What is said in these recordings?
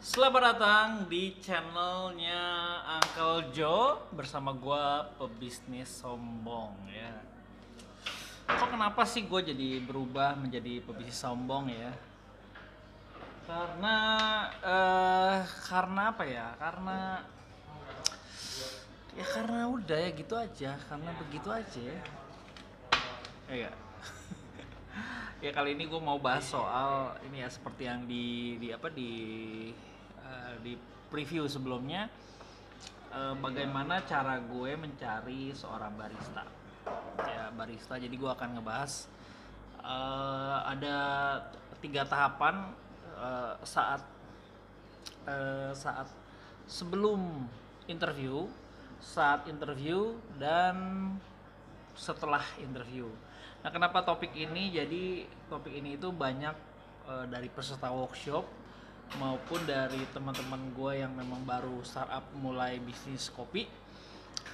Selamat datang di channelnya Uncle Joe bersama gua pebisnis sombong ya. Kok kenapa sih gue jadi berubah menjadi pebisnis sombong ya? Karena karena apa ya? Karena udah ya gitu aja, karena begitu aja ya. Ya. Ya kali ini gue mau bahas soal ini ya seperti yang di preview sebelumnya, bagaimana cara gue mencari seorang barista. Ya barista, jadi gue akan ngebahas ada 3 tahapan saat saat sebelum interview, saat interview, dan setelah interview. Nah, kenapa topik ini? Jadi topik ini itu banyak dari peserta workshop maupun dari teman-teman gue yang memang baru startup mulai bisnis kopi.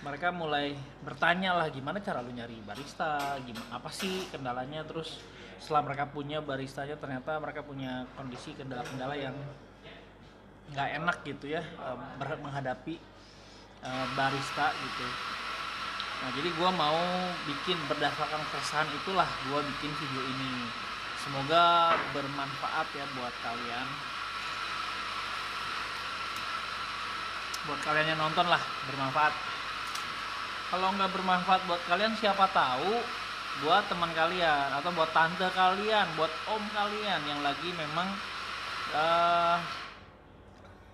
Mereka mulai bertanya lah, gimana cara lu nyari barista, gimana, apa sih kendalanya. Terus setelah mereka punya baristanya, ternyata mereka punya kondisi kendala-kendala yang nggak enak gitu ya, menghadapi barista gitu. Nah, jadi gue mau bikin berdasarkan keresahan itulah gue bikin video ini. Semoga bermanfaat ya buat kalian. Buat kalian yang nonton lah, bermanfaat. Kalau nggak bermanfaat buat kalian, siapa tahu buat teman kalian, atau buat tante kalian, buat om kalian yang lagi memang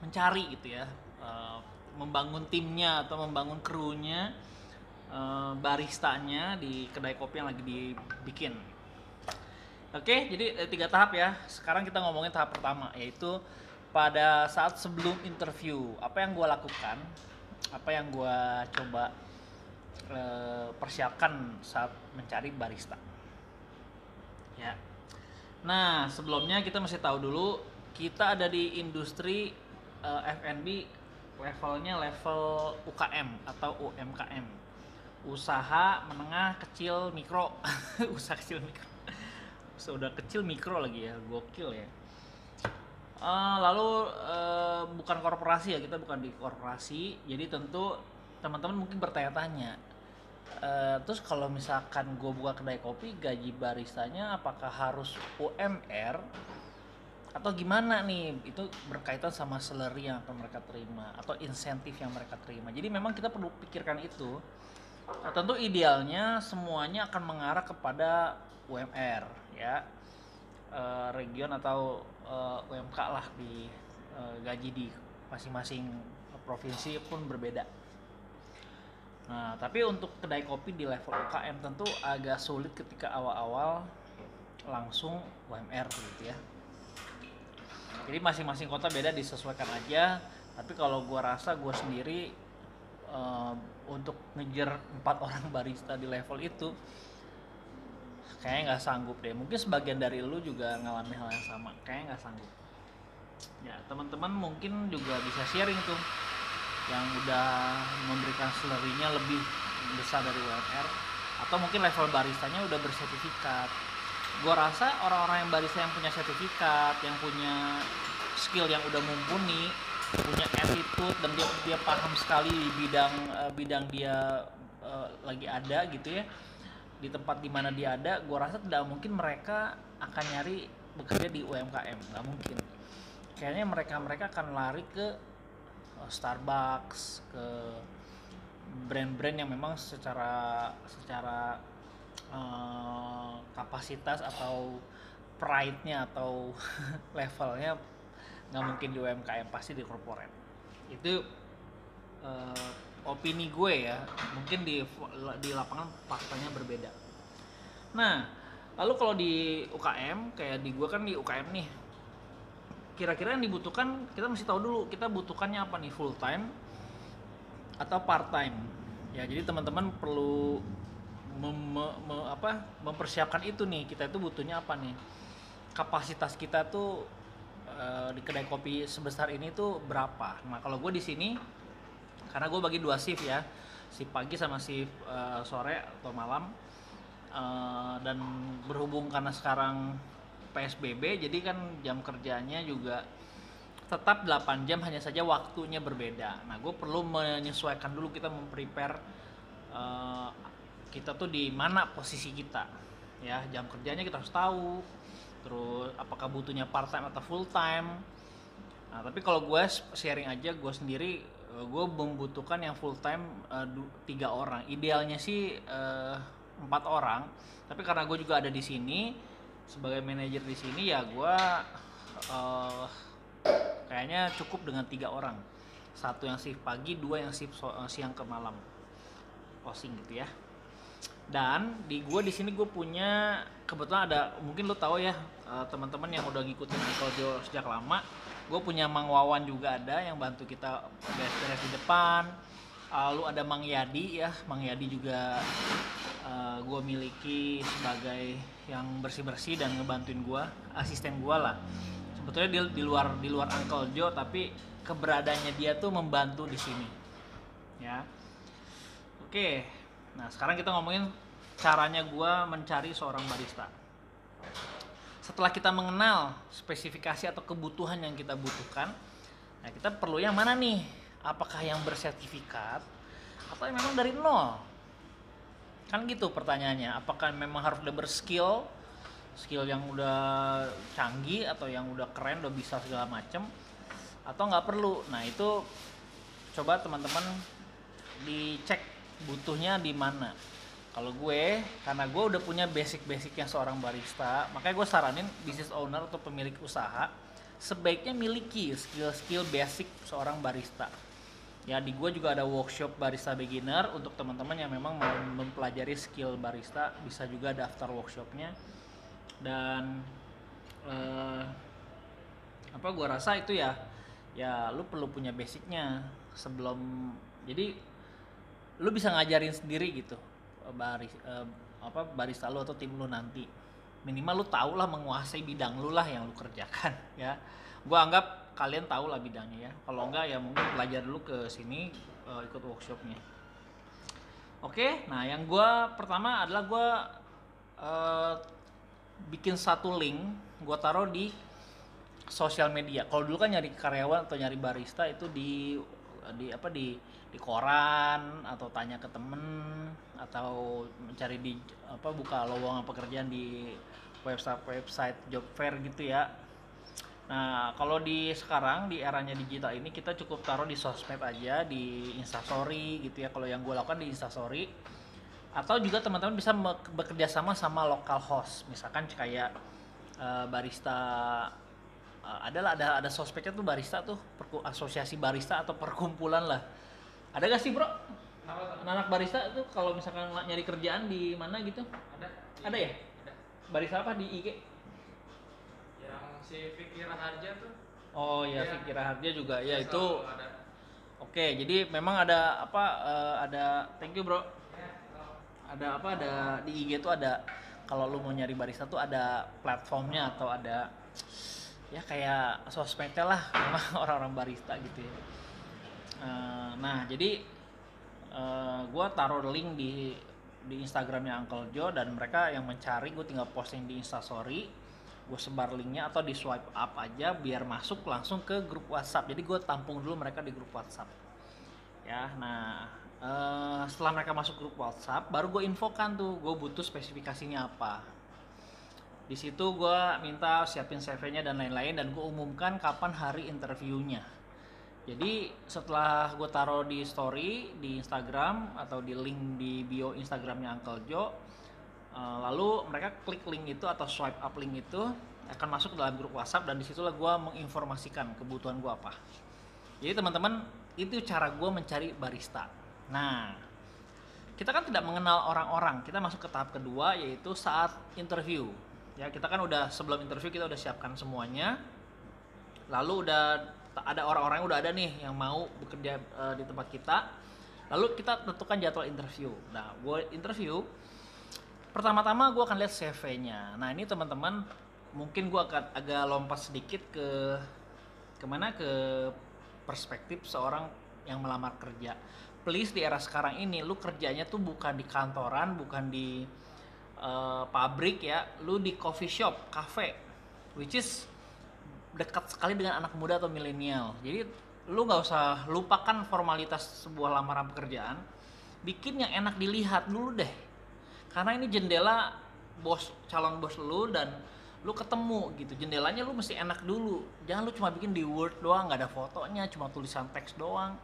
mencari gitu ya, membangun timnya atau membangun krunya, baristanya di kedai kopi yang lagi dibikin. Oke, jadi 3 tahap ya. Sekarang kita ngomongin tahap pertama, yaitu pada saat sebelum interview. Apa yang gue lakukan, apa yang gue coba persiapkan saat mencari barista. Ya. Nah, sebelumnya kita mesti tahu dulu kita ada di industri F&B, levelnya level UKM atau UMKM. Usaha menengah kecil mikro. Usaha kecil mikro, sudah kecil mikro lagi ya, gokil ya. Lalu bukan korporasi ya, kita bukan di korporasi, jadi tentu teman-teman mungkin bertanya-tanya, terus kalau misalkan gue buka kedai kopi, gaji baristanya apakah harus UMR atau gimana nih? Itu berkaitan sama salary yang akan mereka terima atau insentif yang mereka terima. Jadi memang kita perlu pikirkan itu. Nah, tentu idealnya semuanya akan mengarah kepada UMR ya, region atau UMK lah, di gaji di masing-masing provinsi pun berbeda. Nah, tapi untuk kedai kopi di level UKM tentu agak sulit ketika awal-awal langsung UMR gitu ya. Jadi masing-masing kota beda, disesuaikan aja. Tapi kalau gua rasa gua sendiri untuk ngejar 4 orang barista di level itu kayaknya nggak sanggup deh. Mungkin sebagian dari lu juga ngalamin hal yang sama, kayaknya nggak sanggup. Ya, teman-teman mungkin juga bisa sharing tuh yang udah memberikan salary-nya lebih besar dari UMR, atau mungkin level baristanya udah bersertifikat. Gua rasa orang-orang yang barista yang punya sertifikat, yang punya skill yang udah mumpuni, punya attitude, dan dia paham sekali di bidang dia lagi ada gitu ya, di tempat dimana dia ada, gua rasa tidak mungkin mereka akan nyari bekerja di UMKM, nggak mungkin. Kayaknya mereka akan lari ke Starbucks, ke brand-brand yang memang secara kapasitas atau pride-nya atau levelnya nggak mungkin di UMKM, pasti di corporate. Itu opini gue ya, mungkin di lapangan faktanya berbeda. Nah, lalu kalau di UKM, kayak di gue kan di UKM nih, kira-kira yang dibutuhkan, kita mesti tahu dulu kita butuhkannya apa nih, full time atau part time ya. Jadi teman-teman perlu mempersiapkan itu nih, kita itu butuhnya apa nih, kapasitas kita tuh di kedai kopi sebesar ini tuh berapa. Nah, kalau gue di sini, karena gue bagi 2 shift ya, shift pagi sama shift sore atau malam, dan berhubung karena sekarang PSBB, jadi kan jam kerjanya juga tetap 8 jam, hanya saja waktunya berbeda. Nah, gue perlu menyesuaikan dulu, kita memprepare kita tuh di mana posisi kita. Ya, jam kerjanya kita harus tahu. Terus apakah butuhnya part time atau full time. Nah, tapi kalau gue sharing aja, gue sendiri gue membutuhkan yang full time 3 orang. Idealnya sih 4 orang. Tapi karena gue juga ada di sini sebagai manajer di sini, ya gue kayaknya cukup dengan 3 orang. Satu yang shift pagi, 2 yang shift siang ke malam, closing gitu ya. Dan di sini gue punya, kebetulan ada, mungkin lo tahu ya teman-teman yang udah ngikutin Uncle Joe sejak lama, gue punya Mang Wawan juga ada yang bantu kita beres-beres di depan. Lalu ada Mang Yadi ya, Mang Yadi juga gue miliki sebagai yang bersih-bersih dan ngebantuin gue, asisten gue lah. Sebetulnya dia di luar Uncle Joe, tapi keberadaannya dia tuh membantu di sini. Ya. Oke. Nah, sekarang kita ngomongin caranya gue mencari seorang barista. Setelah kita mengenal spesifikasi atau kebutuhan yang kita butuhkan, nah kita perlu yang mana nih? Apakah yang bersertifikat atau yang memang dari nol? Kan gitu pertanyaannya. Apakah memang harus udah skill yang udah canggih atau yang udah keren, udah bisa segala macem, atau nggak perlu? Nah, itu coba teman-teman dicek butuhnya di mana. Kalau gue, karena gue udah punya basic-basicnya seorang barista, makanya gue saranin business owner atau pemilik usaha sebaiknya miliki skill-skill basic seorang barista. Ya, di gue juga ada workshop barista beginner untuk teman-teman yang memang mau mempelajari skill barista, bisa juga daftar workshopnya. Dan gue rasa itu ya lu perlu punya basicnya sebelum, jadi lu bisa ngajarin sendiri gitu barista lu atau tim lu nanti. Minimal lu tahu lah, menguasai bidang lu lah yang lu kerjakan ya. Gua anggap kalian tahu lah bidangnya ya. Kalau enggak ya mungkin belajar dulu ke sini, ikut workshopnya. Oke, nah yang gua pertama adalah gua bikin satu link, gua taruh di sosial media. Kalau dulu kan nyari karyawan atau nyari barista itu di koran, atau tanya ke temen, atau mencari di buka lowongan pekerjaan di website job fair gitu ya. Nah, kalau sekarang di eranya digital ini kita cukup taruh di sosmed aja, di Instastory gitu ya. Kalau yang gue lakukan di Instastory, atau juga teman-teman bisa bekerja sama lokal host, misalkan kayak barista, ada sosmednya tuh barista tuh, asosiasi barista atau perkumpulan lah. Ada gak sih bro anak barista tuh kalau misalkan nyari kerjaan di mana gitu? Ada ya? Ada. Barista apa di IG? Yang si Fikri Raharja tuh. Oh ya, Fikri Raharja juga ya itu. Oke, jadi memang ada ada, thank you bro. Ada di IG tuh ada, kalau lu mau nyari barista tuh ada platformnya atau ada ya kayak sosmednya lah memang orang-orang barista gitu ya. Nah, jadi gue taruh link di Instagramnya Uncle Joe, dan mereka yang mencari gue tinggal posting di Instastory, gue sebar linknya atau di swipe up aja biar masuk langsung ke grup WhatsApp. Jadi gue tampung dulu mereka di grup WhatsApp ya. Nah, setelah mereka masuk grup WhatsApp, baru gue infokan tuh gue butuh spesifikasinya apa. Di situ gue minta siapin CV-nya dan lain-lain, dan gue umumkan kapan hari interviewnya. Jadi setelah gue taruh di story di Instagram atau di link di bio Instagramnya Uncle Joe, lalu mereka klik link itu atau swipe up link itu, akan masuk ke dalam grup WhatsApp, dan disitulah gue menginformasikan kebutuhan gue apa. Jadi teman-teman, itu cara gue mencari barista. Nah, kita kan tidak mengenal orang-orang, kita masuk ke tahap kedua, yaitu saat interview. Ya, kita kan udah sebelum interview kita udah siapkan semuanya, lalu udah ada orang-orang yang udah ada nih yang mau bekerja di tempat kita, lalu kita tentukan jadwal interview. Nah, gue interview pertama-tama gue akan lihat CV-nya. Nah, ini teman-teman mungkin gue akan agak lompat sedikit ke perspektif seorang yang melamar kerja. Please, di era sekarang ini lu kerjanya tuh bukan di kantoran, bukan di pabrik ya, lu di coffee shop, cafe, which is dekat sekali dengan anak muda atau milenial. Jadi lu nggak usah lupakan formalitas sebuah lamaran pekerjaan, bikin yang enak dilihat dulu deh. Karena ini jendela calon bos lu, dan lu ketemu gitu. Jendelanya lu mesti enak dulu. Jangan lu cuma bikin di Word doang, nggak ada fotonya, cuma tulisan teks doang.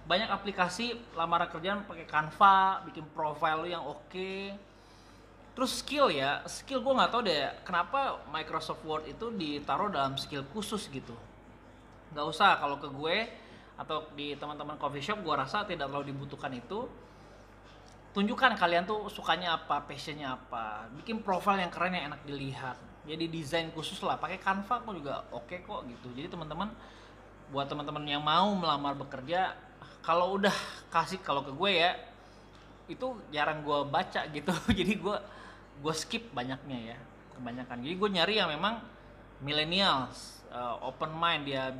Banyak aplikasi lamaran kerjaan pakai Canva, bikin profile lu yang oke. Terus skill gue nggak tahu deh kenapa Microsoft Word itu ditaruh dalam skill khusus gitu. Nggak usah, kalau ke gue atau di teman-teman coffee shop gue rasa tidak terlalu dibutuhkan itu. Tunjukkan kalian tuh sukanya apa, passionnya apa, bikin profile yang keren yang enak dilihat. Jadi desain khusus lah, pakai Canva kok juga oke kok gitu. Jadi teman-teman, buat teman-teman yang mau melamar bekerja, kalau udah kasih, kalau ke gue ya itu jarang gue baca gitu. Jadi gue skip banyaknya ya, kebanyakan. Jadi gue nyari yang memang millennials, open mind, dia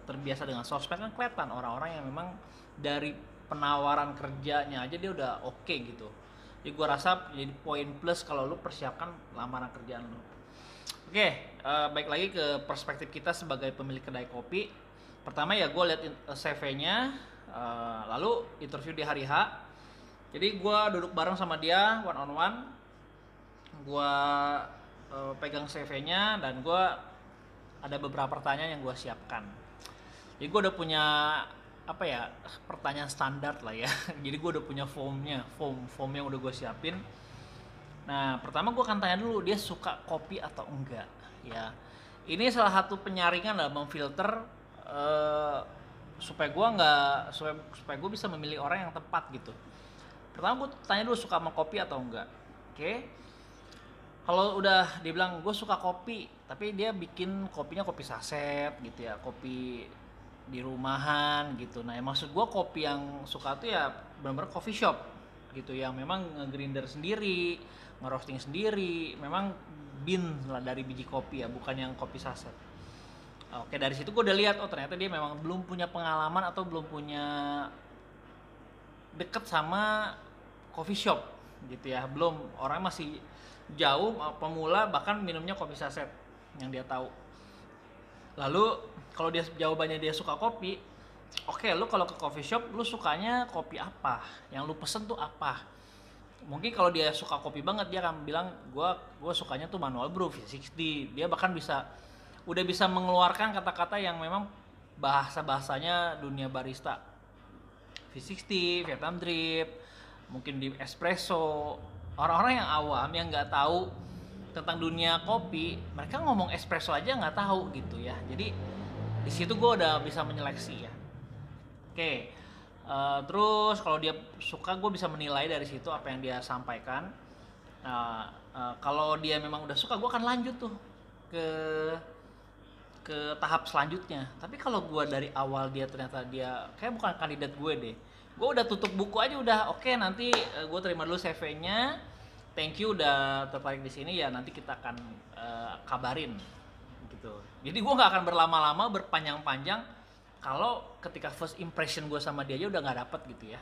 terbiasa dengan sosmed. Kan kelihatan orang-orang yang memang dari penawaran kerjanya aja dia udah oke gitu. Jadi gue rasa jadi poin plus kalau lu persiapkan lamaran kerjaan lu. Oke, baik lagi ke perspektif kita sebagai pemilik kedai kopi. Pertama ya gue lihat CV-nya, lalu interview di hari H. Jadi gue duduk bareng sama dia one on one, gue pegang CV-nya, dan gue ada beberapa pertanyaan yang gue siapkan. Jadi gue udah punya pertanyaan standar lah ya. Jadi gue udah punya form yang udah gue siapin. Nah, pertama gue akan tanya dulu dia suka kopi atau enggak ya. Ini salah satu penyaringan lah, memfilter supaya gue bisa memilih orang yang tepat gitu. Pertama gue tanya dulu suka sama kopi atau enggak. Oke. Kalau udah dibilang gue suka kopi, tapi dia bikin kopinya kopi saset gitu ya, kopi di rumahan gitu. Nah, maksud gue kopi yang suka tuh ya benar-benar coffee shop gitu, yang memang nge-grinder sendiri, nge-roasting sendiri, memang bean lah dari biji kopi ya, bukan yang kopi saset. Oke, dari situ gue udah lihat, oh ternyata dia memang belum punya pengalaman atau belum punya deket sama coffee shop gitu ya, belum, orang masih jauh, pemula, bahkan minumnya kopi saset yang dia tahu. Lalu kalau dia jawabannya dia suka kopi, oke, lu kalau ke coffee shop lu sukanya kopi apa, yang lu pesen tuh apa. Mungkin kalau dia suka kopi banget, dia akan bilang gua sukanya tuh manual brew V60. Dia bahkan udah bisa mengeluarkan kata-kata yang memang bahasanya dunia barista, V60, Vietnam drip, mungkin di espresso. Orang-orang yang awam yang nggak tahu tentang dunia kopi, mereka ngomong espresso aja nggak tahu gitu ya. Jadi di situ gue udah bisa menyeleksi ya. Oke, terus kalau dia suka, gue bisa menilai dari situ apa yang dia sampaikan. Kalau dia memang udah suka, gue akan lanjut tuh ke tahap selanjutnya. Tapi kalau gue dari awal dia ternyata dia kayak bukan kandidat gue deh, gue udah tutup buku aja, udah oke, nanti gue terima dulu CV-nya, thank you udah tertarik di sini ya, nanti kita akan kabarin gitu. Jadi gue nggak akan berlama-lama, berpanjang-panjang kalau ketika first impression gue sama dia aja udah nggak dapet gitu ya.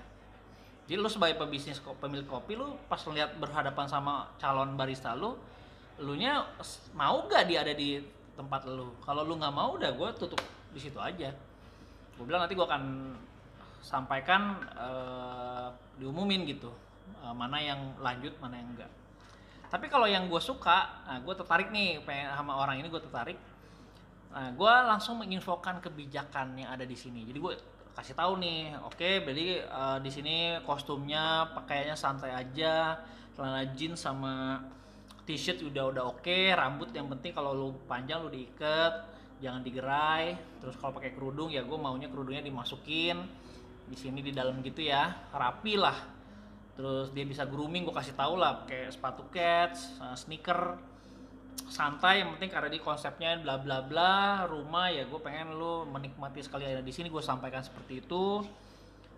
Jadi lu sebagai pebisnis, pemilik kopi, lu pas lihat berhadapan sama calon barista lu nya mau gak dia ada di tempat lu. Kalau lu nggak mau, udah gue tutup di situ aja. Gue bilang nanti gue akan sampaikan, diumumin gitu, mana yang lanjut, mana yang enggak. Tapi kalau yang gue suka, nah gue tertarik nih, pengen sama orang ini gue tertarik. Nah, gue langsung menginfokan kebijakan yang ada di sini. Jadi gue kasih tahu nih, oke, berarti di sini kostumnya pakaiannya santai aja, celana jeans sama t-shirt udah oke, rambut yang penting kalau lu panjang lu diikat, jangan digerai. Terus kalau pakai kerudung ya gue maunya kerudungnya dimasukin di sini di dalam gitu ya, rapi lah. Terus dia bisa grooming, gue kasih tahu lah, kayak sepatu kets, sneaker, santai, yang penting karena di konsepnya bla bla bla rumah ya, gue pengen lu menikmati sekali ada di sini, gue sampaikan seperti itu.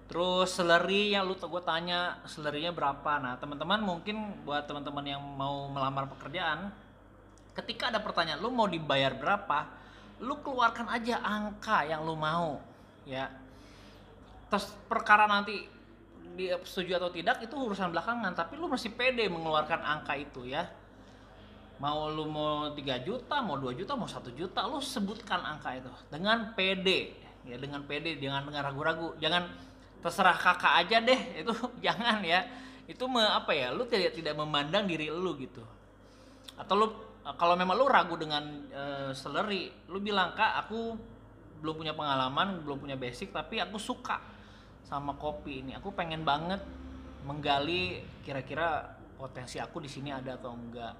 Terus salary yang gue tanya salary-nya berapa. Nah teman-teman, mungkin buat teman-teman yang mau melamar pekerjaan, ketika ada pertanyaan lu mau dibayar berapa, lu keluarkan aja angka yang lu mau ya. Terus perkara nanti dia setuju atau tidak itu urusan belakangan, tapi lu masih pede mengeluarkan angka itu ya. mau 3 juta, mau 2 juta, mau 1 juta, lu sebutkan angka itu dengan pede, ya dengan pede, dengan ragu-ragu. Jangan terserah kakak aja deh, itu jangan ya. Itu apa ya? Lu tidak memandang diri lu gitu. Atau lu kalau memang lu ragu dengan salary, lu bilang, "Kak, aku belum punya pengalaman, belum punya basic, tapi aku suka sama kopi ini. Aku pengen banget menggali kira-kira potensi aku di sini ada atau enggak.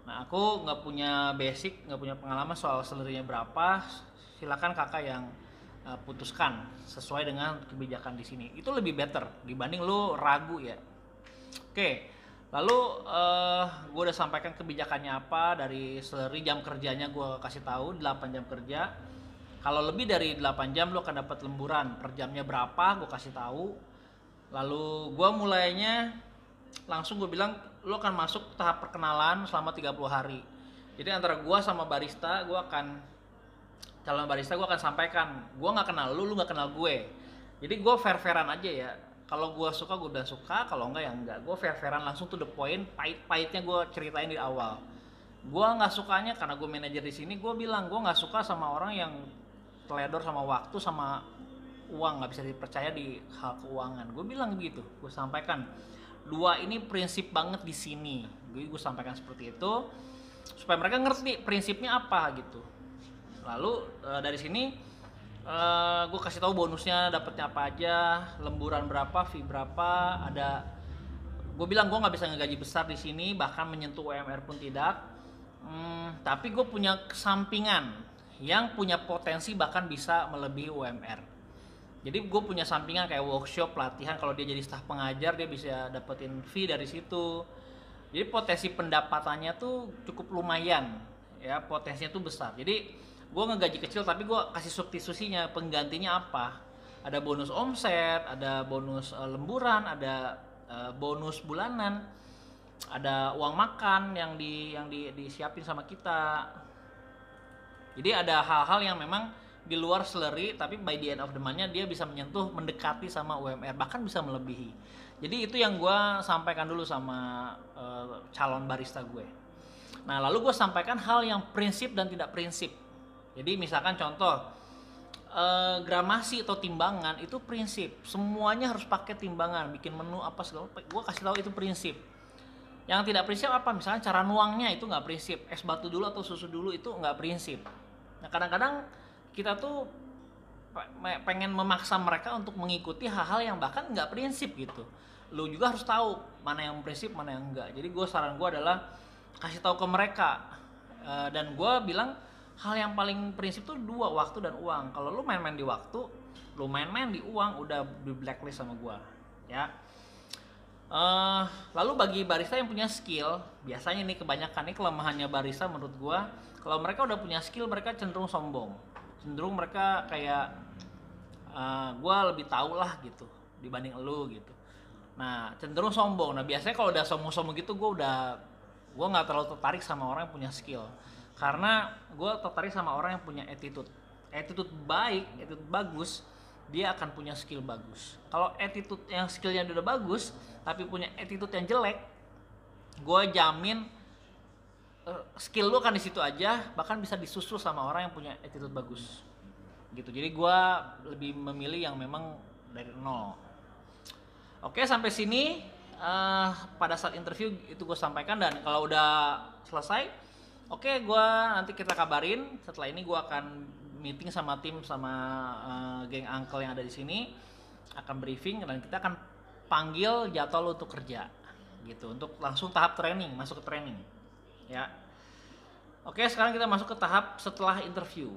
Nah, aku nggak punya basic, nggak punya pengalaman soal salary-nya berapa. Silakan kakak yang putuskan sesuai dengan kebijakan di sini." Itu lebih better dibanding lu ragu ya. Oke, lalu gue udah sampaikan kebijakannya apa, dari salary, jam kerjanya gue kasih tahu 8 jam kerja. Kalau lebih dari 8 jam lu akan dapat lemburan, per jamnya berapa gue kasih tahu. Lalu gue mulainya langsung gue bilang lu akan masuk tahap perkenalan selama 30 hari. Jadi antara gue sama barista, calon barista gue akan sampaikan, gue nggak kenal lu nggak kenal gue. Jadi gue fair-fairan aja ya. Kalau gue suka gue udah suka, kalau enggak ya enggak. Gue fair-fairan langsung to the point, pahit-pahitnya gue ceritain di awal. Gue nggak sukanya karena gue manajer di sini, gue bilang gue nggak suka sama orang yang teledor sama waktu sama uang, nggak bisa dipercaya di hal keuangan. Gue bilang begitu, gue sampaikan. Dua ini prinsip banget di sini. Gue sampaikan seperti itu supaya mereka ngerti prinsipnya apa gitu. Lalu dari sini gue kasih tahu bonusnya dapatnya apa aja, lemburan berapa, fee berapa, ada. Gue bilang gue nggak bisa ngegaji besar di sini, bahkan menyentuh UMR pun tidak. Tapi gue punya sampingan yang punya potensi bahkan bisa melebihi UMR. Jadi gue punya sampingan kayak workshop, pelatihan. Kalau dia jadi staf pengajar, dia bisa dapetin fee dari situ. Jadi potensi pendapatannya tuh cukup lumayan ya, potensinya tuh besar. Jadi gue ngegaji kecil tapi gue kasih substitusinya, penggantinya apa. Ada bonus omset, ada bonus lemburan, ada bonus bulanan, ada uang makan yang disiapin sama kita. Jadi ada hal-hal yang memang di luar salary, tapi by the end of the month-nya dia bisa menyentuh, mendekati sama UMR, bahkan bisa melebihi. Jadi itu yang gue sampaikan dulu sama calon barista gue. Nah, lalu gue sampaikan hal yang prinsip dan tidak prinsip. Jadi misalkan contoh, gramasi atau timbangan itu prinsip. Semuanya harus pakai timbangan, bikin menu apa segala, gue kasih tahu itu prinsip. Yang tidak prinsip apa? Misalnya cara nuangnya itu nggak prinsip. Es batu dulu atau susu dulu itu nggak prinsip. Nah, kadang-kadang kita tuh pengen memaksa mereka untuk mengikuti hal-hal yang bahkan nggak prinsip gitu. Lu juga harus tahu mana yang prinsip, mana yang enggak. Jadi saran gue adalah kasih tahu ke mereka. Dan gue bilang hal yang paling prinsip tuh dua, waktu dan uang. Kalau lu main-main di waktu, lu main-main di uang, udah di blacklist sama gue ya. Lalu bagi barista yang punya skill, biasanya nih kebanyakan nih kelemahannya barista menurut gua, kalau mereka udah punya skill mereka cenderung sombong, cenderung mereka kayak gua lebih tahu lah gitu dibanding elu gitu. Nah, cenderung sombong. Nah, biasanya kalau udah sombong-sombong gitu gua nggak terlalu tertarik sama orang yang punya skill, karena gua tertarik sama orang yang punya attitude baik, attitude bagus. Dia akan punya skill bagus. Kalau attitude yang skillnya udah bagus tapi punya attitude yang jelek, gue jamin skill lu akan di situ aja, bahkan bisa disusul sama orang yang punya attitude bagus gitu. Jadi gue lebih memilih yang memang dari nol. Oke, sampai sini pada saat interview itu gue sampaikan. Dan kalau udah selesai, oke, gue nanti kita kabarin. Setelah ini gue akan meeting sama tim, sama geng uncle yang ada di sini, akan briefing dan kita akan panggil jadwal untuk kerja gitu, untuk langsung tahap training, masuk ke training ya. Oke, sekarang kita masuk ke tahap setelah interview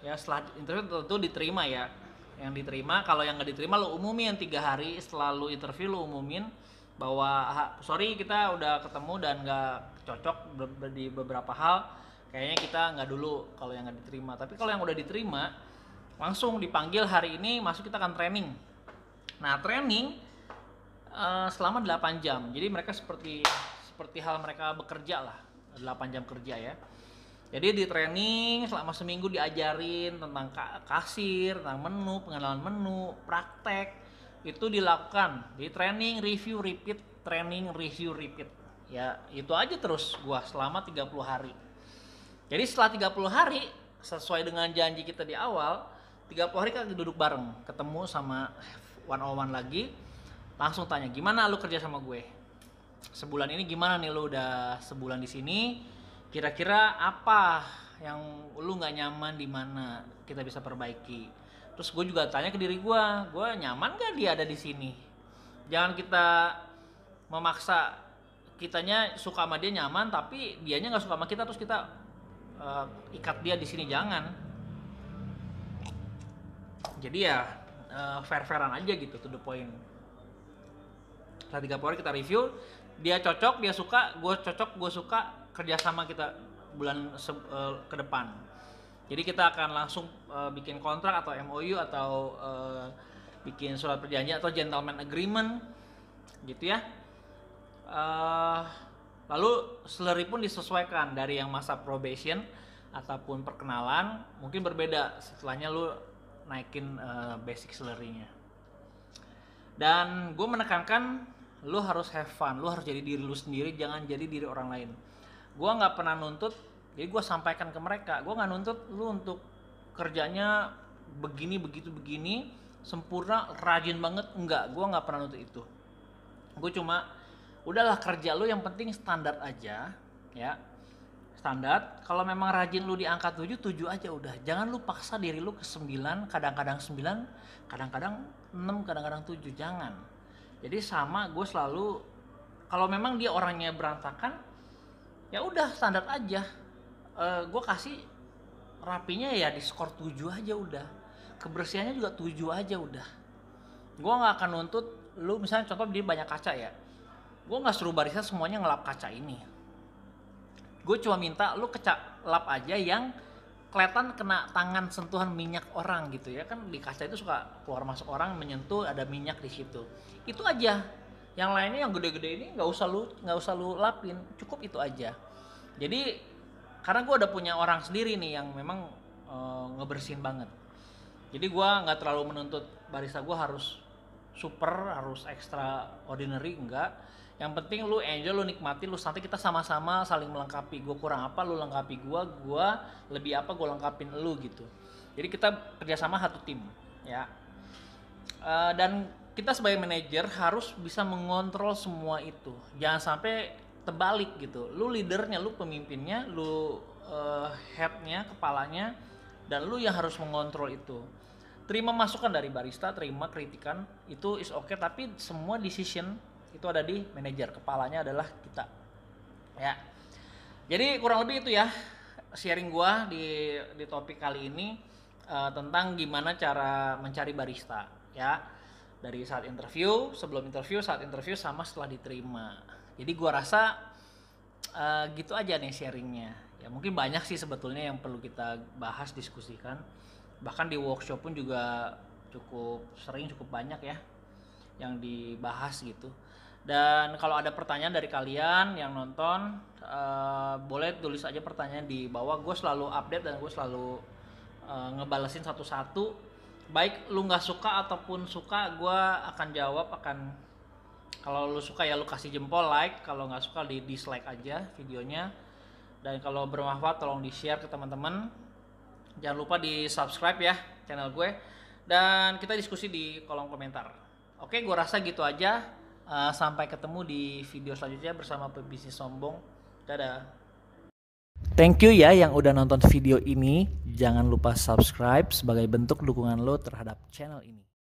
ya. Setelah interview tentu diterima ya. Yang diterima, kalau yang nggak diterima lo umumin 3 hari setelah lo interview, lo umumin bahwa sorry kita udah ketemu dan nggak cocok di beberapa hal, kayaknya kita nggak dulu kalau yang nggak diterima. Tapi kalau yang udah diterima langsung dipanggil hari ini masuk, kita akan training. Nah, training selama 8 jam. Jadi mereka seperti hal mereka bekerja lah, 8 jam kerja ya. Jadi di training selama seminggu diajarin tentang kasir, tentang menu, pengenalan menu, praktek. Itu dilakukan di training, review, repeat, training, review, repeat. Ya itu aja terus gua selama 30 hari. Jadi setelah 30 hari sesuai dengan janji kita di awal, 30 hari kan duduk bareng, ketemu sama one on one lagi, langsung tanya gimana lu kerja sama gue. Sebulan ini gimana nih, lu udah sebulan di sini, kira-kira apa yang lu nggak nyaman, di mana kita bisa perbaiki. Terus gue juga tanya ke diri gue nyaman gak dia ada di sini. Jangan kita memaksa kitanya suka sama dia nyaman, tapi dianya nggak suka sama kita terus kita ikat dia di sini, jangan. Jadi ya fair-fairan aja gitu, to the point. Setelah 30 hari kita review, dia cocok, dia suka, gue cocok, gue suka, kerjasama kita bulan ke depan. Jadi kita akan langsung bikin kontrak atau MOU atau bikin surat perjanjian atau gentleman agreement gitu ya. Lalu salary pun disesuaikan dari yang masa probation ataupun perkenalan, mungkin berbeda setelahnya lu naikin basic salary-nya. Dan gue menekankan lu harus have fun, lu harus jadi diri lu sendiri, jangan jadi diri orang lain. Gue nggak pernah nuntut, jadi gue sampaikan ke mereka, gue nggak nuntut lu untuk kerjanya begini begitu begini sempurna rajin banget, enggak, gue nggak pernah nuntut itu. Gue cuma udahlah kerja lu yang penting standar aja ya, standar. Kalau memang rajin lu di angka 7 aja udah, jangan lu paksa diri lu ke 9, kadang-kadang 9, kadang-kadang 6, kadang-kadang 7, jangan. Jadi sama gue selalu, kalau memang dia orangnya berantakan ya udah standar aja, gue kasih rapinya ya di skor 7 aja udah, kebersihannya juga 7 aja udah. Gue nggak akan nuntut lu, misalnya contoh dia banyak kaca ya, gue nggak suruh barista semuanya ngelap kaca ini. Gue cuma minta lu lap aja yang kelihatan kena tangan sentuhan minyak orang gitu ya, kan di kaca itu suka keluar masuk orang, menyentuh ada minyak di situ. Itu aja. Yang lainnya yang gede-gede ini nggak usah lu lapin, cukup itu aja. Jadi karena gue udah punya orang sendiri nih yang memang ngebersihin banget. Jadi gue nggak terlalu menuntut barista gue harus super, harus extraordinary, enggak. Yang penting lu enjoy, lu nikmati, lu santai, kita sama-sama saling melengkapi. Gue kurang apa, lu lengkapi gue lebih apa, gue lengkapin lu gitu. Jadi kita kerjasama satu tim ya. Dan kita sebagai manajer harus bisa mengontrol semua itu. Jangan sampai terbalik gitu. Lu leadernya, lu pemimpinnya, lu headnya, kepalanya, dan lu yang harus mengontrol itu. Terima masukan dari barista, terima kritikan, itu is okay, tapi semua decision itu ada di manajer, kepalanya adalah kita ya. Jadi kurang lebih itu ya sharing gua di topik kali ini, tentang gimana cara mencari barista ya, dari saat interview, sebelum interview, saat interview, sama setelah diterima. Jadi gua rasa gitu aja nih sharingnya ya. Mungkin banyak sih sebetulnya yang perlu kita bahas, diskusikan, bahkan di workshop pun juga cukup sering, cukup banyak ya yang dibahas gitu. Dan kalau ada pertanyaan dari kalian yang nonton, boleh tulis aja pertanyaan di bawah. Gue selalu update dan gue selalu ngebalesin satu-satu. Baik lu nggak suka ataupun suka, gue akan jawab. Kalau lu suka ya lu kasih jempol, like. Kalau nggak suka di dislike aja videonya. Dan kalau bermanfaat tolong di share ke teman-teman. Jangan lupa di subscribe ya channel gue. Dan kita diskusi di kolom komentar. Oke, gue rasa gitu aja. Sampai ketemu di video selanjutnya bersama Pebisnis Sombong. Dadah. Thank you ya yang udah nonton video ini. Jangan lupa subscribe sebagai bentuk dukungan lo terhadap channel ini.